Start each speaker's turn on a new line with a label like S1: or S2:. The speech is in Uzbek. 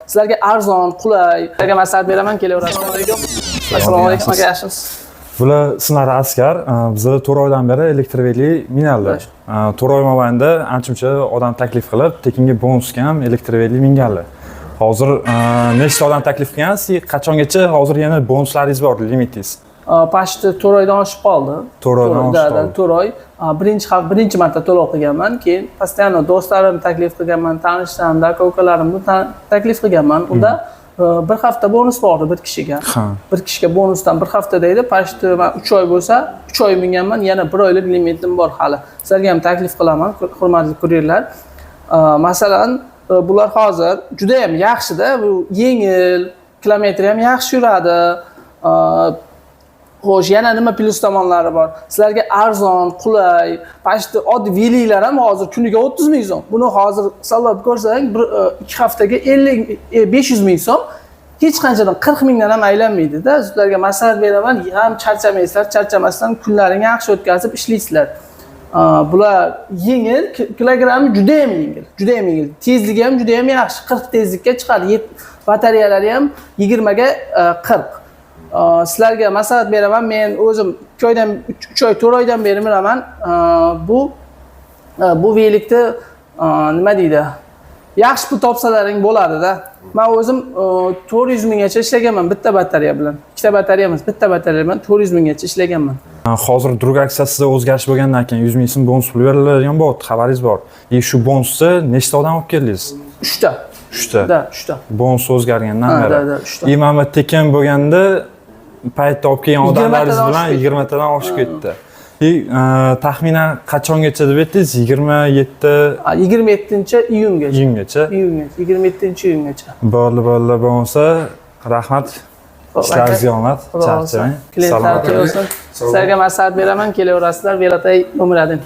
S1: Sizlarga arzon, qulay, sizlarga maslahat beraman, kelaverasizlar. Assalomu alaykum aka, yaxshimisiz?
S2: Bular Sinari Askar, bizlar 4 oydan beri elektrovelli minaldi. 4 oy mobaynida ancha-muncha odam taklif qilib, tekinga bonusga ham elektrovelli minganlar. Hozir nechta odam taklif qilgansiz? Qachongacha hozir yana bonuslaringiz bor, limitingiz?
S1: Pashti 4 oydan oshib qoldi.
S2: 4 oydan oshib qoldi.
S1: 4 oy. Birinchi marta to'lov qilganman, keyin постоянно do'stlarim taklif qilganman, tanishlarim, aka-ukalarimni taklif qilganman. Unda bir hafta bonus bor bir kishiga. Bir kishiga bonusdan bir hafta deydi. Pashti 3 oy bo'lsa, 3 oy minganman, yana 1 oylik limitim bor hali. Sizlarga ham taklif qilaman, hurmatli kuryerlar. Masalan, bular hozir juda ham yaxshi-da, bu yengil, kilometri ham yaxshi yuradi. Xo'sh, yana nima plyus tomonlari bor? Sizlarga arzon, qulay, pashti oddiy velilar ham hozir kuniga 30 ming so'm. Buni hozir hisoblab ko'rsang, 2 haftaga 500 ming so'm. Hech qanchadan 40 mingdan ham aylanmaydi-da. Sizlarga maslahat beraman, ham charchamaysizlar, charchamasdan kunlaringni yaxshi o'tkazib ishlaysizlar. Bular yengil, kilogrammi juda ham yengil, juda ham yengil. Tezligi ham juda ham yaxshi, 40 tezlikka chiqadi. Batareyalari ham 20 ga 40. Sizlarga maslahat beraman, men o'zim 3 oydan 4 oydan beri minaman. Bu velikni nima deydi? Yaxshi pul topsalaring bo'ladi-da. Men o'zim 400 minggacha ishlaganman bitta batareya bilan. Ikkita batareya emas, bitta batareya bilan 400 minggacha ishlaganman.
S2: Hozir drug aksiyasida o'zgarish bo'lgandan keyin 100 ming so'm bonus pul beriladigan bo'ldi, xabaringiz bor. Shu bonusni nechta odam olib keldingiz?
S1: 3 ta.
S2: 3 ta.
S1: Da, 3 ta.
S2: Bonus o'zgargandan beri.
S1: Da, 3 ta.
S2: Mana tekin bo'lganda paytda olib kelgan odamlaringiz bilan 20 tadan oshib ketdi. Taxminan qachongacha deb aytdingiz?
S1: 27-iyungacha.
S2: Iyungacha.
S1: 27-iyungacha.
S2: Bo'ldi, bo'lsa, rahmat. Ishlaringizga omad. Charchamang.
S1: Klientlar bo'lsin. Sizlarga maslahat beraman, kelaverasizlar, Velatay Umradin.